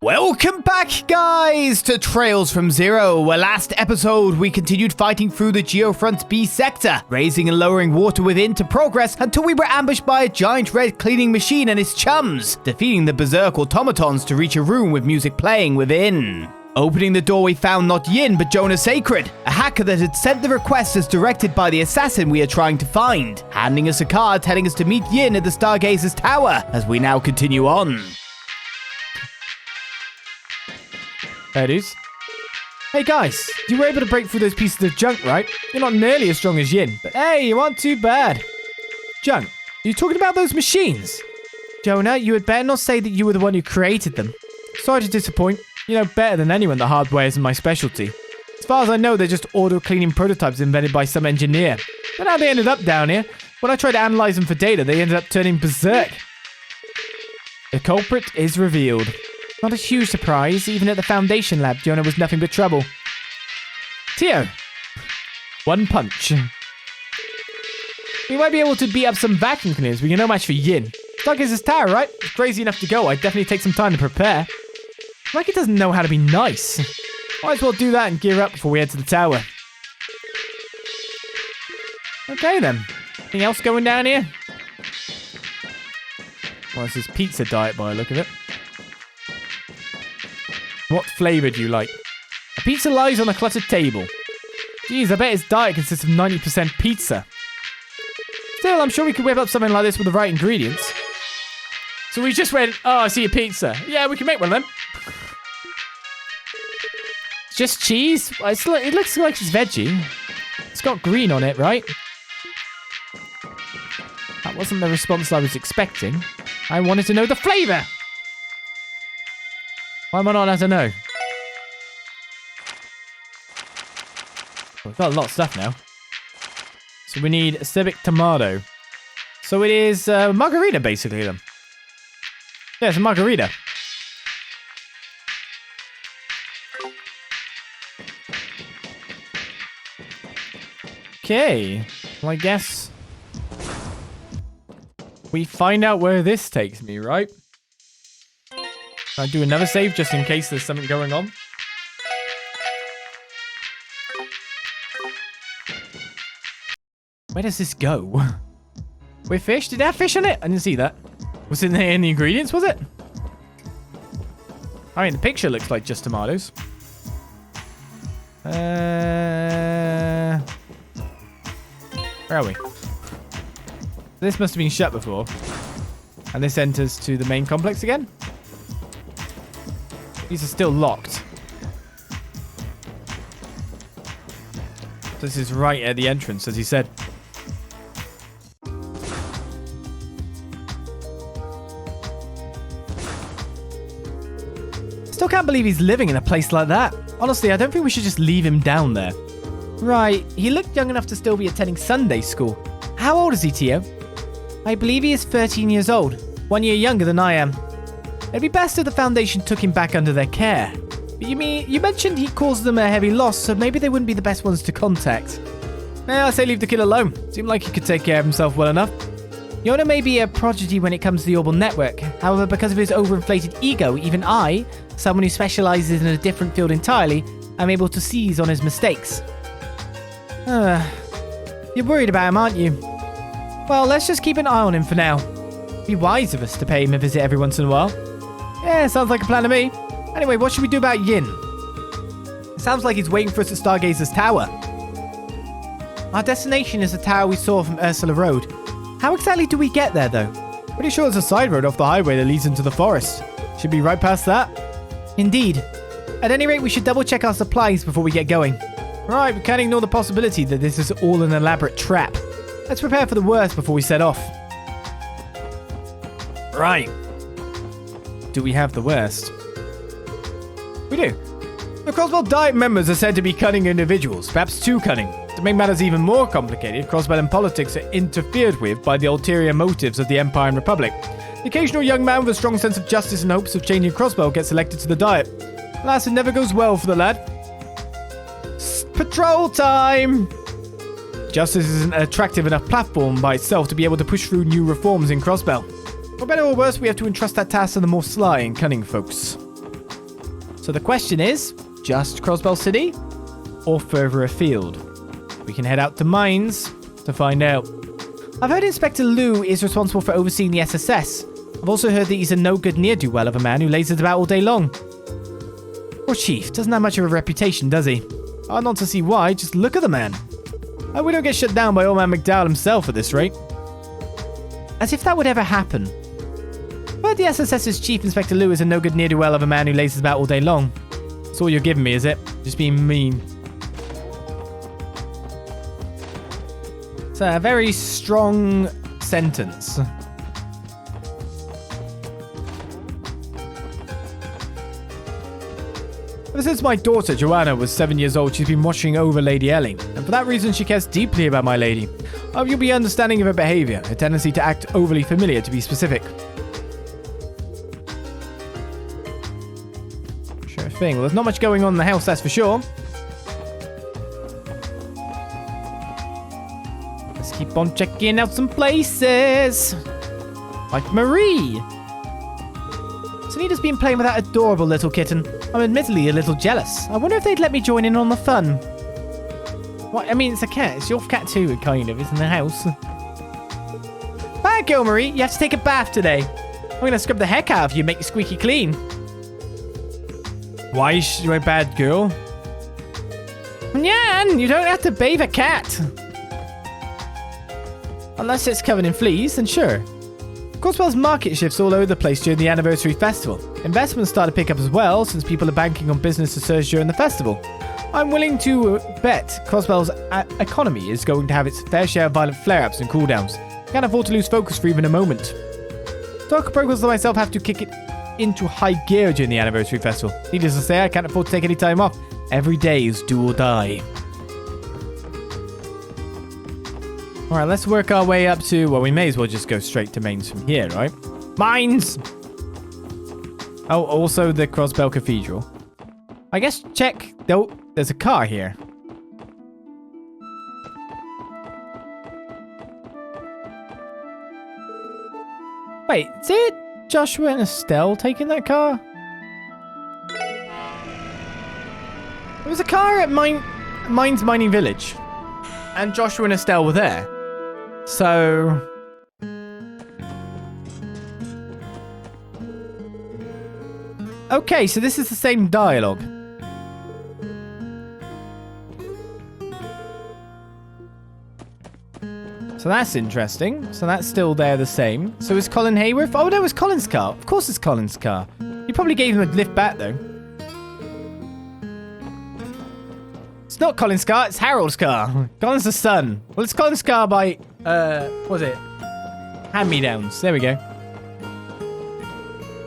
Welcome back, guys, to Trails from Zero, where last episode we continued fighting through the Geofront's B sector, raising and lowering water within to progress until we were ambushed by a giant red cleaning machine and its chums, defeating the berserk automatons to reach a room with music playing within. Opening the door, we found not Yin, but Jonah Sacred, a hacker that had sent the request as directed by the assassin we are trying to find, handing us a card telling us to meet Yin at the Stargazer's tower, as we now continue on. There it is. Hey guys, you were able to break through those pieces of junk, right? You're not nearly as strong as Yin, but hey, you aren't too bad. Junk, are you talking about those machines? Jonah, you had better not say that you were the one who created them. Sorry to disappoint. You know better than anyone that hardware isn't my specialty. As far as I know, they're just auto-cleaning prototypes invented by some engineer. But how they ended up down here, when I tried to analyze them for data, they ended up turning berserk. The culprit is revealed. Not a huge surprise, even at the Foundation lab, Jonah was nothing but trouble. Tio! One punch. We might be able to beat up some vacuum cleaners, but you're no match for Yin. Stargazer's tower, right? It's crazy enough to go, I'd definitely take some time to prepare. Like he doesn't know how to be nice. Might as well do that and gear up before we head to the tower. Okay then. Anything else going down here? Well, this is pizza diet by the look of it. What flavour do you like? A pizza lies on a cluttered table. Geez, I bet his diet consists of 90% pizza. Still, I'm sure we could whip up something like this with the right ingredients. So we just went, oh, I see a pizza. Yeah, we can make one of them. It's just cheese? It looks like it's veggie. It's got green on it, right? That wasn't the response I was expecting. I wanted to know the flavour. Why am I not allowed to know? We've got a lot of stuff now. So we need a civic tomato. So it is margarita, basically, then. Yeah, it's a margarita. Okay. Well, I guess we find out where this takes me, right? Can I do another save just in case there's something going on? Where does this go? With fish? Did it have fish on it? I didn't see that. Was it in the ingredients, was it? I mean, the picture looks like just tomatoes. Where are we? This must have been shut before. And this enters to the main complex again? These are still locked. This is right at the entrance, as he said. Still can't believe he's living in a place like that. Honestly, I don't think we should just leave him down there. Right, he looked young enough to still be attending Sunday school. How old is he, Tio? I believe he is 13 years old. 1 year younger than I am. It'd be best if the Foundation took him back under their care. But you mentioned he caused them a heavy loss, so maybe they wouldn't be the best ones to contact. I say leave the kid alone. Seemed like he could take care of himself well enough. Jonah may be a prodigy when it comes to the Orbital Network. However, because of his overinflated ego, even I, someone who specializes in a different field entirely, am able to seize on his mistakes. You're worried about him, aren't you? Well, let's just keep an eye on him for now. It'd be wise of us to pay him a visit every once in a while. Yeah, sounds like a plan to me. Anyway, what should we do about Yin? It sounds like he's waiting for us at Stargazer's tower. Our destination is the tower we saw from Ursula Road. How exactly do we get there, though? Pretty sure there's a side road off the highway that leads into the forest. Should be right past that. Indeed. At any rate, we should double check our supplies before we get going. Right, we can't ignore the possibility that this is all an elaborate trap. Let's prepare for the worst before we set off. Right. Do we have the worst? We do. The Crossbell Diet members are said to be cunning individuals, perhaps too cunning. To make matters even more complicated, Crossbell and politics are interfered with by the ulterior motives of the Empire and Republic. The occasional young man with a strong sense of justice and hopes of changing Crossbell gets elected to the Diet. Alas, it never goes well for the lad. Patrol time! Justice isn't an attractive enough platform by itself to be able to push through new reforms in Crossbell. For better or worse, we have to entrust that task to the more sly and cunning folks. So the question is, just Crossbell City or further afield? We can head out to Mainz to find out. I've heard Inspector Liu is responsible for overseeing the SSS. I've also heard that he's a no-good ne'er-do-well of a man who lazes about all day long. Poor Chief, doesn't have much of a reputation, does he? Hard not to see why, just look at the man. Oh, we don't get shut down by old man McDowell himself at this rate. As if that would ever happen. But the SSS's Chief Inspector Liu is a no-good ne'er-do-well of a man who lazes about all day long. That's all you're giving me, is it? Just being mean. It's a very strong sentence. Ever since my daughter, Joanna, was 7 years old, she's been watching over Lady Ellie. And for that reason, she cares deeply about my lady. I hope you'll be understanding of her behavior, her tendency to act overly familiar, to be specific. Sure thing. Well, there's not much going on in the house, that's for sure. Let's keep on checking out some places. Like Marie. Sunita's been playing with that adorable little kitten. I'm admittedly a little jealous. I wonder if they'd let me join in on the fun. What? I mean, it's a cat. It's your cat too, kind of. It's in the house. Bad girl, Marie. You have to take a bath today. I'm going to scrub the heck out of you and make you squeaky clean. Why is she a bad girl? Nyan, you don't have to bathe a cat. Unless it's covered in fleas, then sure. Crossbell's market shifts all over the place during the anniversary festival. Investments start to pick up as well, since people are banking on business to surge during the festival. I'm willing to bet Crossbell's economy is going to have its fair share of violent flare-ups and cooldowns. Can't afford to lose focus for even a moment. Dark Progress and myself have to kick it into high gear during the anniversary festival. Needless to say, I can't afford to take any time off. Every day is do or die. Alright, let's work our way up to... Well, we may as well just go straight to Mainz from here, right? Mainz! Oh, also the Crossbell Cathedral. I guess check... Oh, there's a car here. Wait, is it Joshua and Estelle taking that car? There was a car at Mainz Mining Village. And Joshua and Estelle were there. So... Okay, so this is the same dialogue. So that's interesting. So that's still there the same. So is Colin Hayworth? Oh, no, it's Colin's car. Of course it's Colin's car. You probably gave him a lift back, though. It's not Colin's car, it's Harold's car. Colin's the son. Well, it's Colin's car by, what was it? Hand-me-downs. There we go.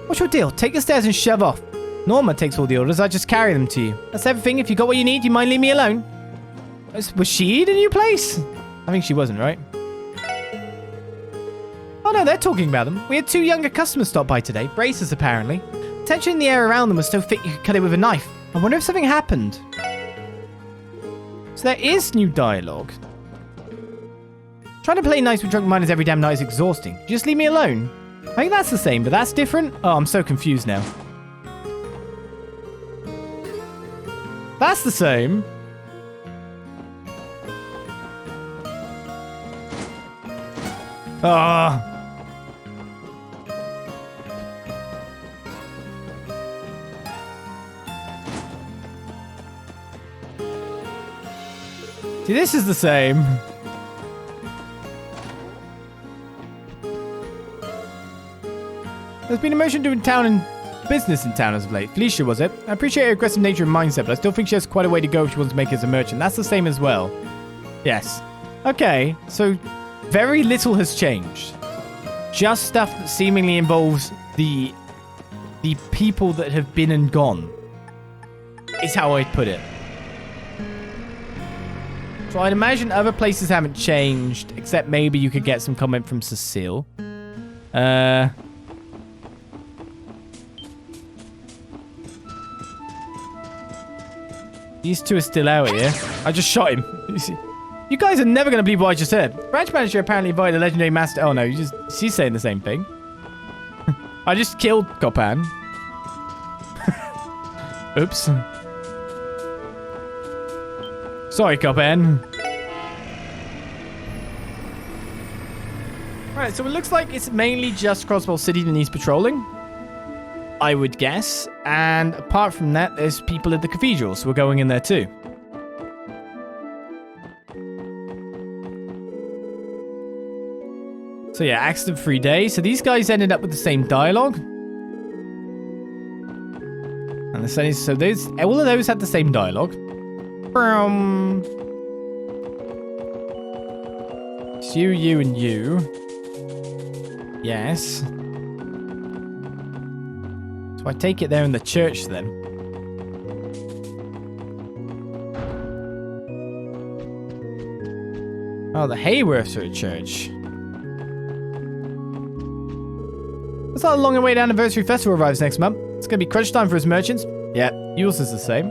What's your deal? Take the stairs and shove off. Norma takes all the orders, I just carry them to you. That's everything. If you got what you need, you mind leave me alone? Was she in a new place? I think she wasn't, right? Oh no, they're talking about them. We had 2 younger customers stop by today. Braces, apparently. Tension in the air around them was so thick you could cut it with a knife. I wonder if something happened. So there is new dialogue. Trying to play nice with drunk miners every damn night is exhausting. Just leave me alone. I think that's the same, but that's different. Oh, I'm so confused now. That's the same. Ah. See, this is the same. There's been a motion doing town and business in town as of late. Felicia, was it? I appreciate her aggressive nature and mindset, but I still think she has quite a way to go if she wants to make it as a merchant. That's the same as well. Yes. Okay, so very little has changed. Just stuff that seemingly involves the people that have been and gone. Is how I'd put it. So I'd imagine other places haven't changed, except maybe you could get some comment from Cecile. These 2 are still out here. I just shot him. You guys are never going to believe what I just heard. Branch manager apparently invited a legendary master. Oh no, she's saying the same thing. I just killed Copan. Oops. Sorry, Copen. Right, so it looks like it's mainly just Crossbell City that needs patrolling, I would guess. And apart from that, there's people at the Cathedral, so we're going in there too. So yeah, accident-free day. So these guys ended up with the same dialogue. And the same, so those, all of those had the same dialogue. It's you, you, and you. Yes. So I take it they're in the church then. Oh, the Hayworths are at church. It's not a long awaited anniversary festival arrives next month. It's going to be crunch time for his merchants. Yeah, yours is the same.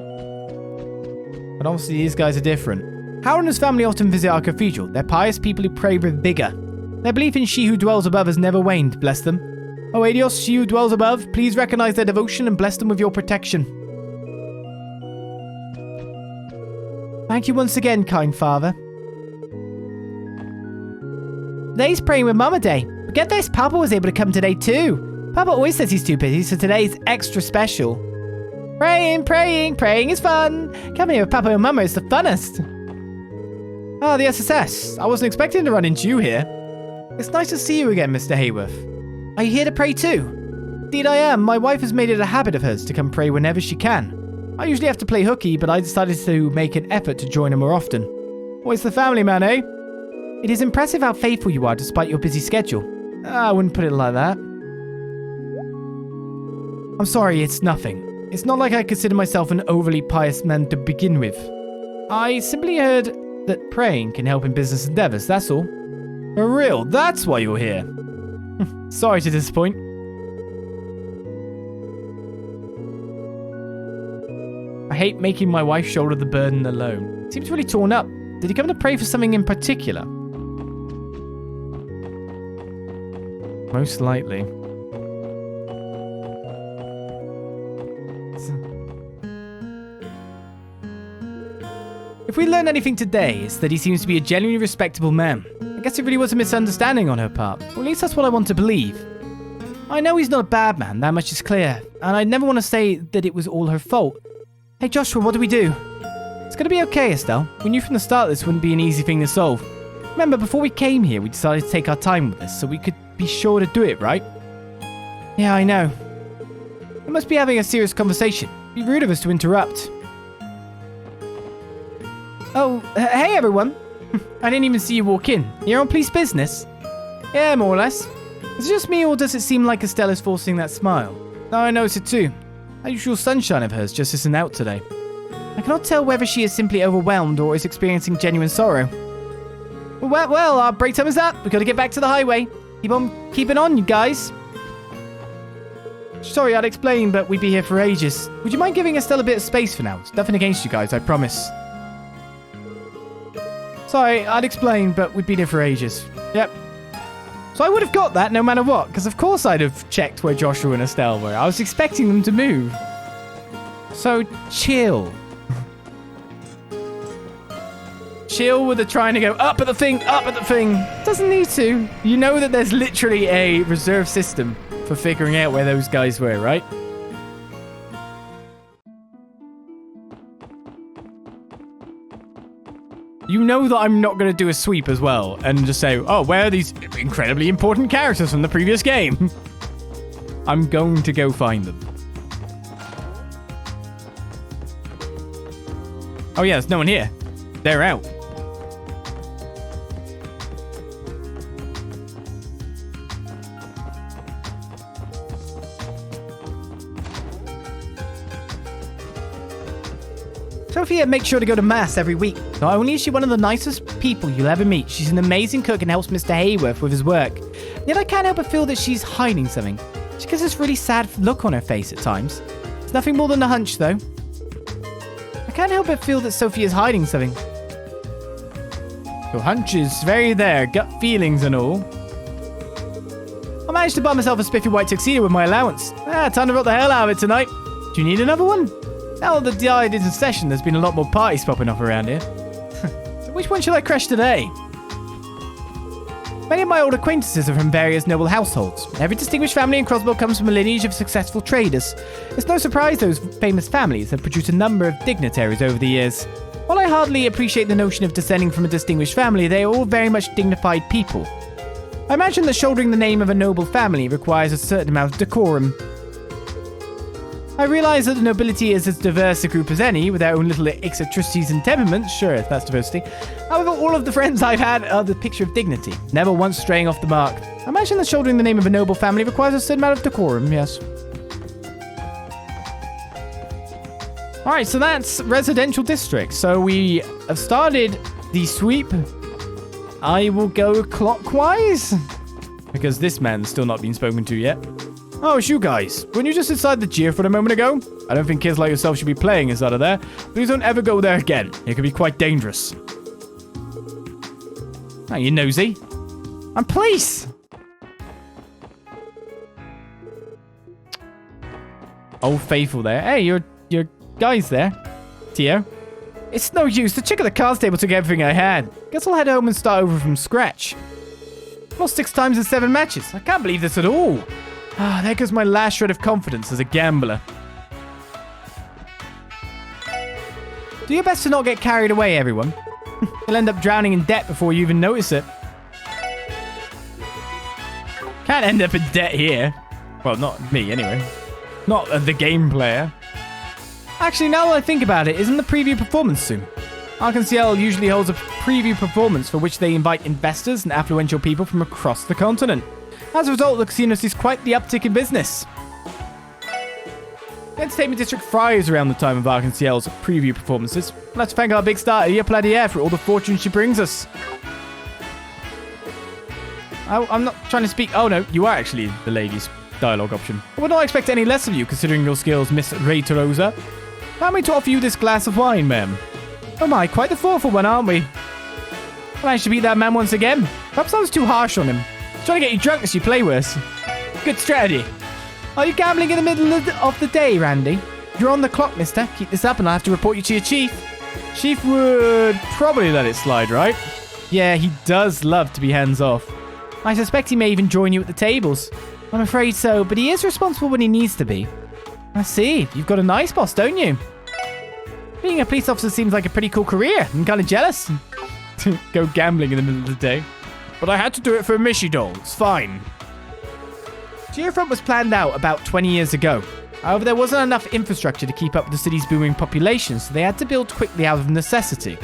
But obviously these guys are different. Harold and his family often visit our cathedral. They're pious people who pray with vigor. Their belief in she who dwells above has never waned, bless them. Oh, Adios, she who dwells above, please recognize their devotion and bless them with your protection. Thank you once again, kind father. Today's praying with Mama Day. But get this, Papa was able to come today too. Papa always says he's too busy, so today's extra special. Praying, praying, praying is fun. Coming here with Papa and Mama is the funnest. Oh, the SSS. I wasn't expecting to run into you here. It's nice to see you again, Mr. Hayworth. Are you here to pray too? Indeed I am. My wife has made it a habit of hers to come pray whenever she can. I usually have to play hooky, but I decided to make an effort to join her more often. Always the family man, eh? It is impressive how faithful you are despite your busy schedule. I wouldn't put it like that. I'm sorry, it's nothing. It's not like I consider myself an overly pious man to begin with. I simply heard that praying can help in business endeavors, that's all. For real, that's why you're here. Sorry to disappoint. I hate making my wife shoulder the burden alone. Seems really torn up. Did he come to pray for something in particular? Most likely. If we learn anything today, it's that he seems to be a genuinely respectable man. I guess it really was a misunderstanding on her part. Or at least that's what I want to believe. I know he's not a bad man, that much is clear. And I never want to say that it was all her fault. Hey Joshua, what do we do? It's gonna be okay, Estelle. We knew from the start this wouldn't be an easy thing to solve. Remember, before we came here, we decided to take our time with this so we could be sure to do it, right? Yeah, I know. We must be having a serious conversation. It'd be rude of us to interrupt. Oh, hey everyone. I didn't even see you walk in. You're on police business? Yeah, more or less. Is it just me or does it seem like Estelle is forcing that smile? No, I notice it too. That usual sunshine of hers just isn't out today. I cannot tell whether she is simply overwhelmed or is experiencing genuine sorrow. Well, our break time is up. We've got to get back to the highway. Keep on keeping on, you guys. Sorry, I'd explain, but we'd be here for ages. Would you mind giving Estelle a bit of space for now? It's nothing against you guys, I promise. Sorry, I'd explain, but we'd been here for ages. Yep. So I would have got that no matter what, because of course I'd have checked where Joshua and Estelle were. I was expecting them to move. So chill. Chill with the trying to go up at the thing, up at the thing. Doesn't need to. You know that there's literally a reserve system for figuring out where those guys were, right? You know that I'm not going to do a sweep as well and just say, oh, where are these incredibly important characters from the previous game? I'm going to go find them. Oh yeah, there's no one here. They're out. Sophia makes sure to go to mass every week. Not only is she one of the nicest people you'll ever meet, she's an amazing cook and helps Mr. Hayworth with his work. Yet I can't help but feel that she's hiding something. She gets this really sad look on her face at times. It's nothing more than a hunch, though. I can't help but feel that Sophia's hiding something. Your hunch is very there, gut feelings and all. I managed to buy myself a spiffy white tuxedo with my allowance. Time to rock the hell out of it tonight. Do you need another one? Now that the tide is in session, there's been a lot more parties popping up around here. So which one shall I crash today? Many of my old acquaintances are from various noble households. Every distinguished family in Crossbell comes from a lineage of successful traders. It's no surprise those famous families have produced a number of dignitaries over the years. While I hardly appreciate the notion of descending from a distinguished family, they are all very much dignified people. I imagine that shouldering the name of a noble family requires a certain amount of decorum. I realize that the nobility is as diverse a group as any, with their own little eccentricities and temperaments. Sure, that's diversity. However, all of the friends I've had are the picture of dignity, never once straying off the mark. I imagine that shouldering the name of a noble family requires a certain amount of decorum, yes. Alright, so that's residential district. So we have started the sweep. I will go clockwise, because this man's still not been spoken to yet. Oh, it's you guys. Weren't you just inside the Geofront a moment ago? I don't think kids like yourself should be playing inside of there. Please don't ever go there again. It can be quite dangerous. Oh, you nosy. I'm police. Old Faithful there. Hey, your guys there. Tio. It's no use. The chick at the cards table took everything I had. Guess I'll head home and start over from scratch. Lost 6 times in 7 matches. I can't believe this at all. Ah, there goes my last shred of confidence as a gambler. Do your best to not get carried away, everyone. You'll end up drowning in debt before you even notice it. Can't end up in debt here. Well, not me, anyway. Not the game player. Actually, now that I think about it, isn't the preview performance soon? Arkansas usually holds a preview performance for which they invite investors and affluential people from across the continent. As a result, the casino sees quite the uptick in business. The entertainment district thrives around the time of Arkansas's preview performances. Let's thank our big star, Ia Pladier, for all the fortune she brings us. I'm not trying to speak... Oh, no, you are actually the ladies' dialogue option. I would not expect any less of you, considering your skills, Miss Reiterosa. Allow me to offer you this glass of wine, ma'am. Oh my, quite the thoughtful one, aren't we? I managed to beat that man once again. Perhaps I was too harsh on him. Trying to get you drunk as you play worse. Good strategy. Are you gambling in the middle of the day, Randy? You're on the clock, mister. Keep this up and I'll have to report you to your chief. Chief would probably let it slide, right? Yeah, he does love to be hands-off. I suspect he may even join you at the tables. I'm afraid so, but he is responsible when he needs to be. I see. You've got a nice boss, don't you? Being a police officer seems like a pretty cool career. I'm kind of jealous. Go gambling in the middle of the day. But I had to do it for a Mishi doll. It's fine. Geofront was planned out about 20 years ago. However, there wasn't enough infrastructure to keep up with the city's booming population, so they had to build quickly out of necessity.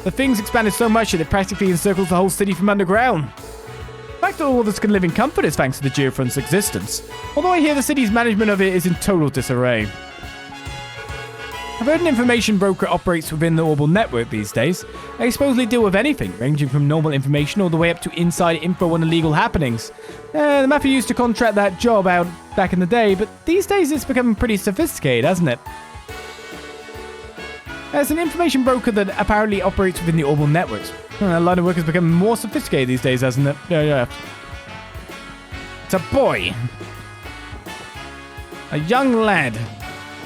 The things expanded so much that it practically encircles the whole city from underground. The fact that all of us can live in comfort is thanks to the Geofront's existence, although I hear the city's management of it is in total disarray. I've heard an information broker operates within the Orbital network these days. They supposedly deal with anything, ranging from normal information all the way up to inside info on illegal happenings. The Mafia used to contract that job out back in the day, but these days it's becoming pretty sophisticated, hasn't it? There's an information broker that apparently operates within the Orbital networks. A line of work has become more sophisticated these days, hasn't it? Yeah. It's a boy. A young lad.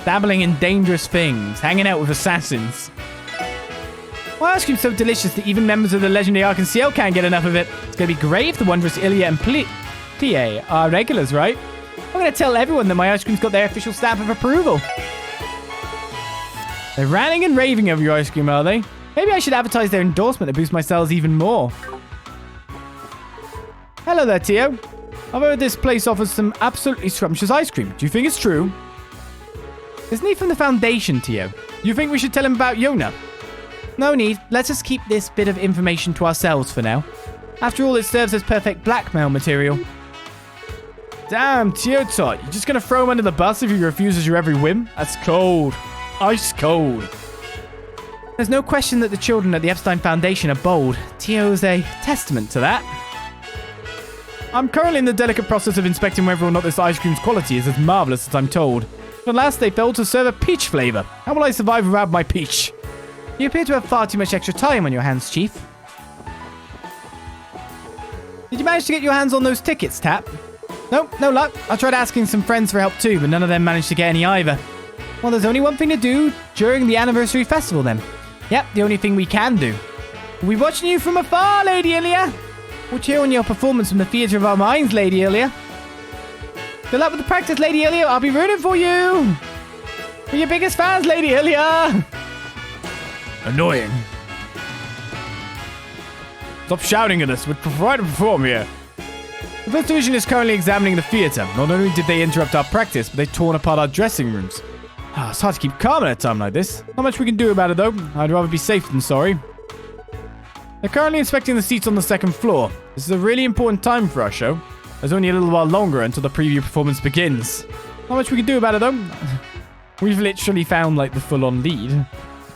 Dabbling in dangerous things, hanging out with assassins. Well, ice cream's so delicious that even members of the legendary Arkansas can't get enough of it. It's going to be great if the wondrous Ilya and Plie are regulars, right? I'm going to tell everyone that my ice cream's got their official stamp of approval. They're ranting and raving over your ice cream, are they? Maybe I should advertise their endorsement to boost my sales even more. Hello there, Tio. I've heard this place offers some absolutely scrumptious ice cream. Do you think it's true? Isn't he from the Foundation, Tio? You think we should tell him about Jonah? No need. Let's just keep this bit of information to ourselves for now. After all, it serves as perfect blackmail material. Damn, Tio Tot. You're just going to throw him under the bus if he refuses your every whim? That's cold. Ice cold. There's no question that the children at the Epstein Foundation are bold. Tio's a testament to that. I'm currently in the delicate process of inspecting whether or not this ice cream's quality is as marvelous as I'm told. But last they failed to serve a peach flavor. How will I survive without my peach? You appear to have far too much extra time on your hands, Chief. Did you manage to get your hands on those tickets, Tap? Nope, no luck. I tried asking some friends for help too, but none of them managed to get any either. Well, there's only one thing to do during the anniversary festival then. Yep, the only thing we can do. We'll be watching you from afar, Lady Ilya. We'll cheer on your performance from the theatre of our minds, Lady Ilya. Good luck with the practice, Lady Ilya. I'll be rooting for you. We're your biggest fans, Lady Ilya. Annoying. Stop shouting at us. We're trying to perform here. The First Division is currently examining the theatre. Not only did they interrupt our practice, but they've torn apart our dressing rooms. It's hard to keep calm at a time like this. Not much we can do about it, though. I'd rather be safe than sorry. They're currently inspecting the seats on the second floor. This is a really important time for our show. There's only a little while longer until the preview performance begins. Not much we can do about it, though. We've literally found, like, the full-on lead.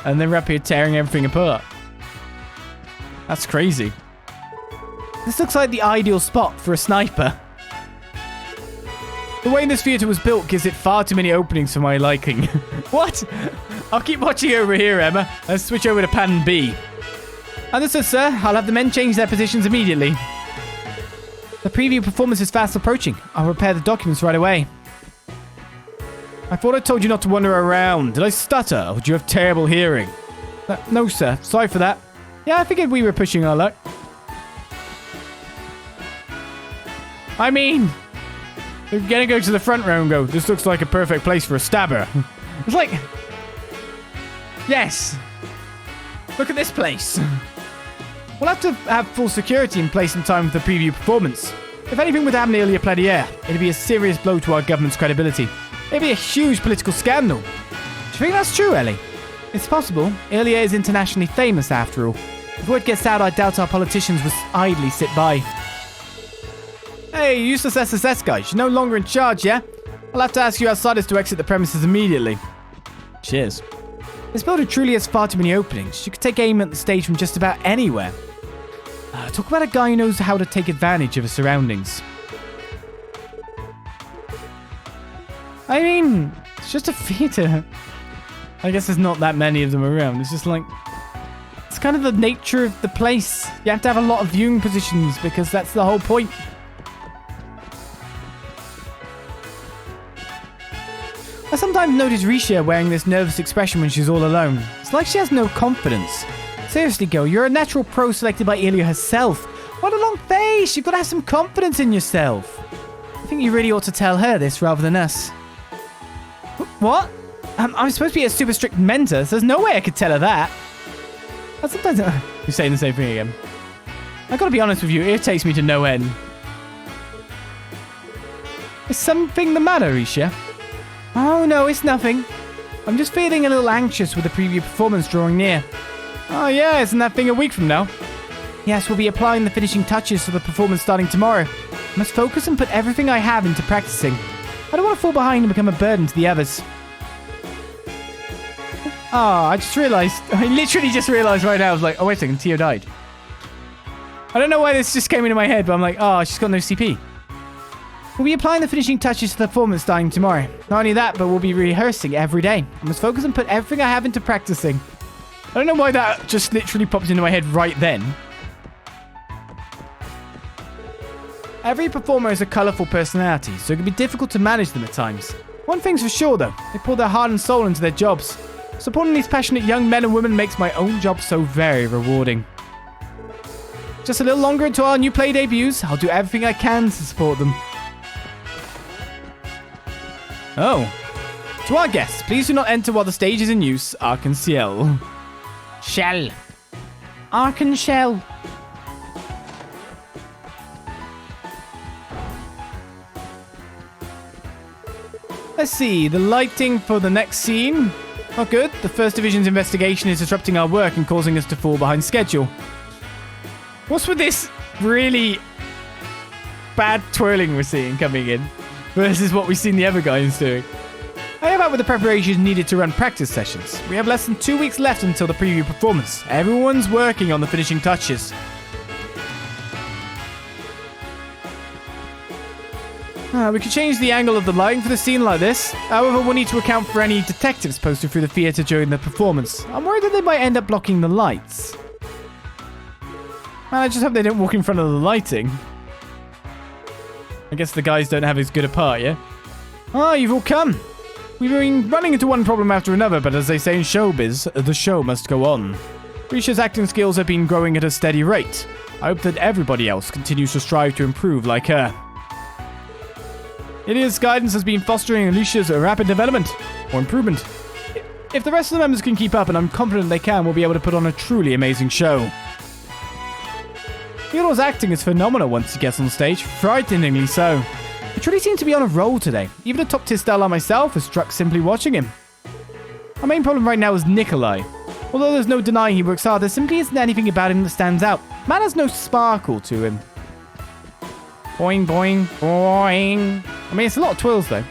And then we're up here tearing everything apart. That's crazy. This looks like the ideal spot for a sniper. The way this theatre was built gives it far too many openings for my liking. What? I'll keep watching over here, Emma. Let's switch over to Pan B. Understood, sir. I'll have the men change their positions immediately. The preview performance is fast approaching. I'll prepare the documents right away. I thought I told you not to wander around. Did I stutter, or do you have terrible hearing? No, sir. Sorry for that. Yeah, I figured we were pushing our luck. I mean, we're gonna go to the front row and go, this looks like a perfect place for a stabber. It's like, yes. Look at this place. We'll have to have full security in place in time for the preview performance. If anything would happen to Ilya Pledier, it'd be a serious blow to our government's credibility. It'd be a huge political scandal. Do you think that's true, Ellie? It's possible. Ilya is internationally famous, after all. If word gets out, I doubt our politicians would idly sit by. Hey, useless SSS guys, you're no longer in charge, yeah? I'll have to ask you outsiders to exit the premises immediately. Cheers. This building truly has far too many openings. You could take aim at the stage from just about anywhere. Talk about a guy who knows how to take advantage of his surroundings. I mean, it's just a theatre. I guess there's not that many of them around. It's just like, it's kind of the nature of the place. You have to have a lot of viewing positions because that's the whole point. I sometimes notice Risha wearing this nervous expression when she's all alone. It's like she has no confidence. Seriously, girl, you're a natural pro selected by Ilya herself. What a long face! You've got to have some confidence in yourself. I think you really ought to tell her this rather than us. What? I'm supposed to be a super strict mentor, so there's no way I could tell her that. But sometimes you're saying the same thing again. I gotta be honest with you, it irritates me to no end. Is something the matter, Risha? Oh, no, it's nothing. I'm just feeling a little anxious with the preview performance drawing near. Oh, yeah, isn't that thing a week from now? Yes, we'll be applying the finishing touches for the performance starting tomorrow. I must focus and put everything I have into practicing. I don't want to fall behind and become a burden to the others. Oh, I literally just realized right now, I was like, oh, wait a second, Tio died. I don't know why this just came into my head, but I'm like, oh, she's got no CP. We'll be applying the finishing touches to the performance starting tomorrow. Not only that, but we'll be rehearsing every day. I must focus and put everything I have into practicing. I don't know why that just literally popped into my head right then. Every performer has a colourful personality, so it can be difficult to manage them at times. One thing's for sure though, they pour their heart and soul into their jobs. Supporting these passionate young men and women makes my own job so very rewarding. Just a little longer until our new play debuts. I'll do everything I can to support them. Oh. To our guests, please do not enter while the stage is in use. Arc-en-ciel. Shell. Arc-en-shell. Let's see, the lighting for the next scene. Not good. The First Division's investigation is disrupting our work and causing us to fall behind schedule. What's with this really bad twirling we're seeing coming in versus what we've seen the other guys doing? How about with the preparations needed to run practice sessions? We have less than 2 weeks left until the preview performance. Everyone's working on the finishing touches. We could change the angle of the lighting for the scene like this. However, we'll need to account for any detectives posted through the theatre during the performance. I'm worried that they might end up blocking the lights. I just hope they don't walk in front of the lighting. I guess the guys don't have as good a part, yeah? Oh, you've all come. We've been running into one problem after another, but as they say in showbiz, the show must go on. Risha's acting skills have been growing at a steady rate. I hope that everybody else continues to strive to improve like her. Lydia's guidance has been fostering Alicia's rapid development, or improvement. If the rest of the members can keep up, and I'm confident they can, we'll be able to put on a truly amazing show. Theodore's acting is phenomenal once he gets on stage, frighteningly so. He truly seems to be on a roll today. Even a top-tier star like myself is struck simply watching him. Our main problem right now is Nikolai. Although there's no denying he works hard, there simply isn't anything about him that stands out. Man has no sparkle to him. Boing, boing, boing. I mean, it's a lot of twirls, though.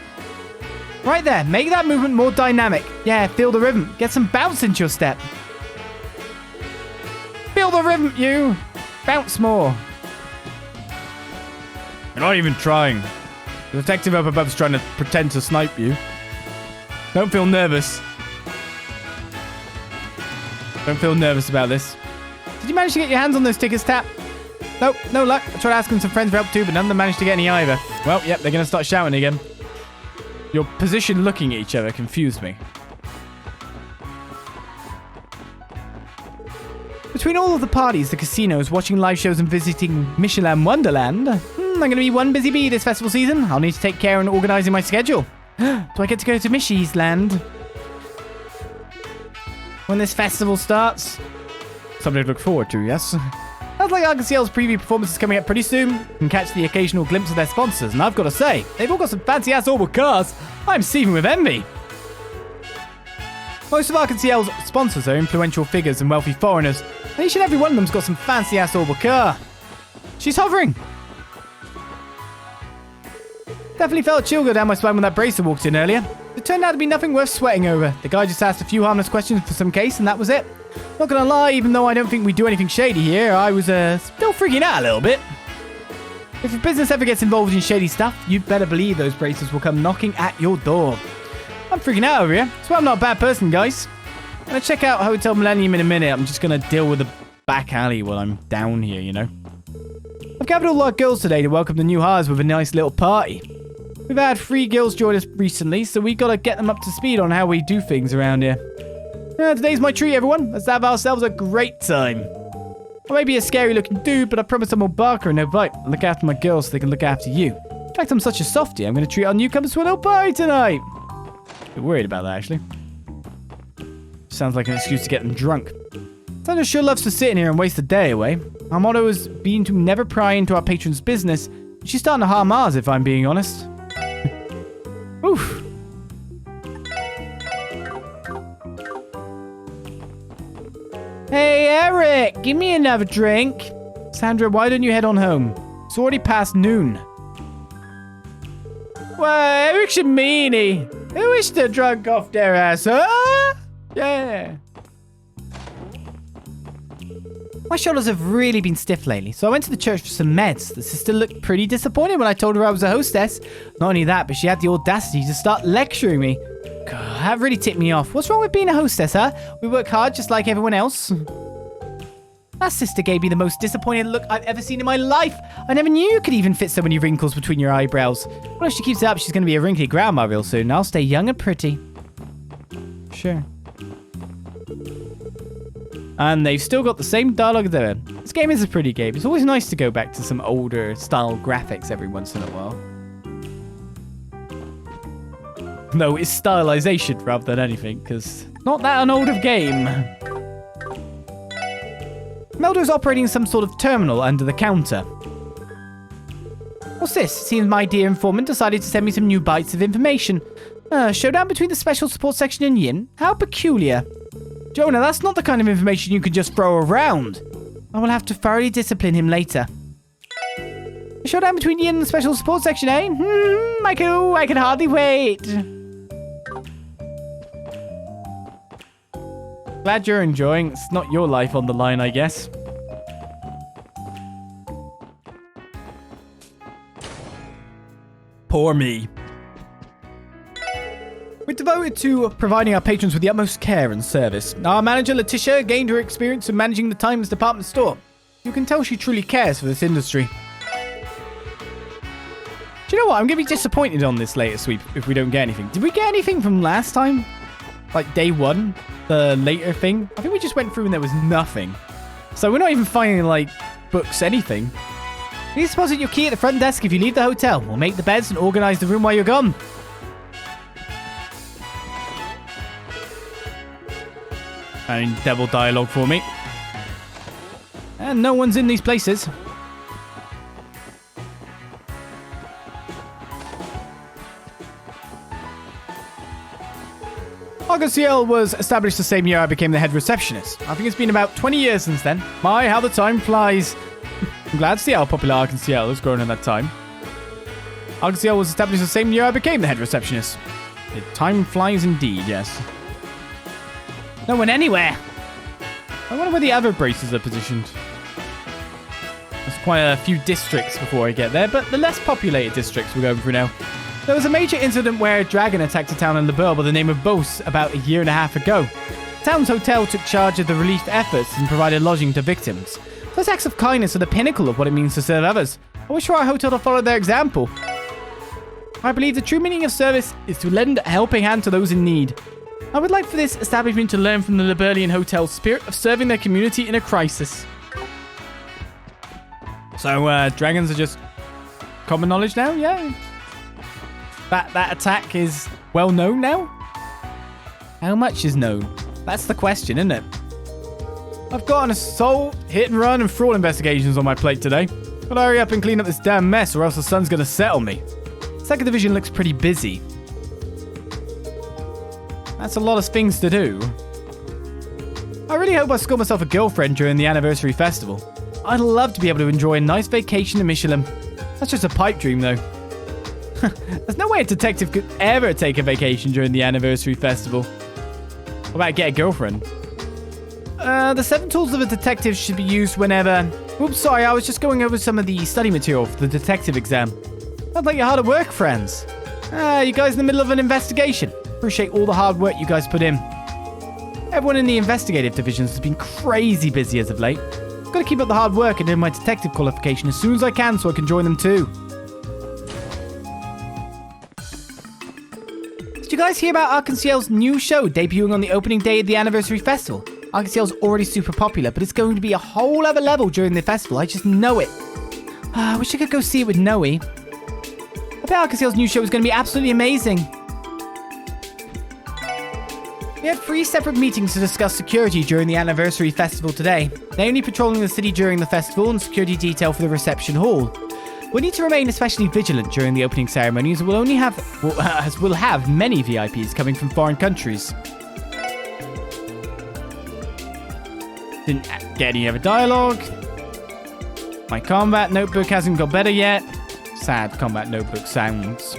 Right there, make that movement more dynamic. Yeah, feel the rhythm. Get some bounce into your step. Feel the rhythm, you. Bounce more. You're not even trying. The detective up above is trying to pretend to snipe you. Don't feel nervous. Don't feel nervous about this. Did you manage to get your hands on those tickets, Tap? Nope, no luck. I tried asking some friends for help too, but none of them managed to get any either. Well, yep, they're going to start shouting again. Your position looking at each other confused me. Between all of the parties, the casinos, watching live shows and visiting Michelin Wonderland, I'm going to be one busy bee this festival season. I'll need to take care in organising my schedule. Do I get to go to Mishy's land? When this festival starts? Something to look forward to, yes? Sounds like RKCL's preview performance is coming up pretty soon. You can catch the occasional glimpse of their sponsors, and I've got to say, they've all got some fancy-ass orbital cars. I'm seething with envy. Most of RKCL's sponsors are influential figures and wealthy foreigners, and each and every one of them's got some fancy-ass orbital car. She's hovering. Definitely felt a chill go down my spine when that bracer walked in earlier. It turned out to be nothing worth sweating over. The guy just asked a few harmless questions for some case, and that was it. Not gonna lie, even though I don't think we do anything shady here, I was still freaking out a little bit. If your business ever gets involved in shady stuff, you'd better believe those bracers will come knocking at your door. I'm freaking out over here. That's why I'm not a bad person, guys. I'm gonna check out Hotel Millennium in a minute. I'm just gonna deal with the back alley while I'm down here, you know. I've gathered all our girls today to welcome the new hires with a nice little party. We've had 3 girls join us recently, so we gotta get them up to speed on how we do things around here. Today's my treat, everyone. Let's have ourselves a great time. I may be a scary-looking dude, but I promise I'm a barker and no bite. I'll look after my girls so they can look after you. In fact, I'm such a softie, I'm gonna treat our newcomers to a little party tonight. A bit worried about that, actually. Sounds like an excuse to get them drunk. Sandra sure loves to sit in here and waste the day away. Our motto has been to never pry into our patrons' business. She's starting to harm ours, if I'm being honest. Oof. Hey, Eric, give me another drink. Sandra, why don't you head on home? It's already past noon. Well, Eric's a meanie. Who is the drunk off their ass, huh? Yeah. My shoulders have really been stiff lately, so I went to the church for some meds. The sister looked pretty disappointed when I told her I was a hostess. Not only that, but she had the audacity to start lecturing me. God, that really tipped me off. What's wrong with being a hostess, huh? We work hard just like everyone else. That sister gave me the most disappointed look I've ever seen in my life. I never knew you could even fit so many wrinkles between your eyebrows. Well, if she keeps it up, she's going to be a wrinkly grandma real soon. I'll stay young and pretty. Sure. And they've still got the same dialogue as ever. This game is a pretty game. It's always nice to go back to some older style graphics every once in a while. No, it's stylization rather than anything, because not that an old of game. Meldo's operating some sort of terminal under the counter. What's this? It seems my dear informant decided to send me some new bites of information. Showdown between the special support section and Yin? How peculiar. Jonah, that's not the kind of information you can just throw around. I will have to thoroughly discipline him later. A showdown between Yin and the special support section, eh? I can hardly wait. Glad you're enjoying. It's not your life on the line, I guess. Poor me. We're devoted to providing our patrons with the utmost care and service. Our manager, Letitia, gained her experience in managing the Times department store. You can tell she truly cares for this industry. Do you know what? I'm going to be disappointed on this later sweep if we don't get anything. Did we get anything from last time? Like day 1? The later thing? I think we just went through and there was nothing. So we're not even finding, like, books, anything. Please deposit your key at the front desk if you leave the hotel. We'll make the beds and organize the room while you're gone. And double dialogue for me. And no one's in these places. Argosiel was established the same year I became the head receptionist. I think it's been about 20 years since then. My, how the time flies. I'm glad to see how popular Argosiel has grown in that time. Argosiel was established the same year I became the head receptionist. The time flies indeed, yes. No one anywhere. I wonder where the other braces are positioned. There's quite a few districts before I get there, but the less populated districts we're going through now. There was a major incident where a dragon attacked a town in Lebel by the name of Bos about a year and a half ago. The town's hotel took charge of the relief efforts and provided lodging to victims. Those acts of kindness are the pinnacle of what it means to serve others. I wish for our hotel to follow their example. I believe the true meaning of service is to lend a helping hand to those in need. I would like for this establishment to learn from the Liberlian Hotel's spirit of serving their community in a crisis. So, dragons are just common knowledge now? Yeah. That attack is well known now? How much is known? That's the question, isn't it? I've got an assault, hit and run, and fraud investigations on my plate today. Gotta hurry up and clean up this damn mess or else the sun's gonna set on me. Second division looks pretty busy. That's a lot of things to do. I really hope I score myself a girlfriend during the anniversary festival. I'd love to be able to enjoy a nice vacation in Michelin. That's just a pipe dream, though. There's no way a detective could ever take a vacation during the anniversary festival. What about get a girlfriend? The 7 tools of a detective should be used whenever... Oops, sorry, I was just going over some of the study material for the detective exam. Sounds like you're hard at work, friends. You guys in the middle of an investigation. Appreciate all the hard work you guys put in. Everyone in the investigative divisions has been crazy busy as of late. Gotta keep up the hard work and do my detective qualification as soon as I can so I can join them too. Did you guys hear about Arkansas's new show debuting on the opening day of the anniversary festival? Arkansas's already super popular, but it's going to be a whole other level during the festival. I just know it. I wish I could go see it with Noe. I bet Arkansas's new show is going to be absolutely amazing. We had 3 separate meetings to discuss security during the anniversary festival today. They're only patrolling the city during the festival and security detail for the reception hall. We'll need to remain especially vigilant during the opening ceremony as we'll have many VIPs coming from foreign countries. Didn't get any other dialogue. My combat notebook hasn't got better yet. Sad combat notebook sounds.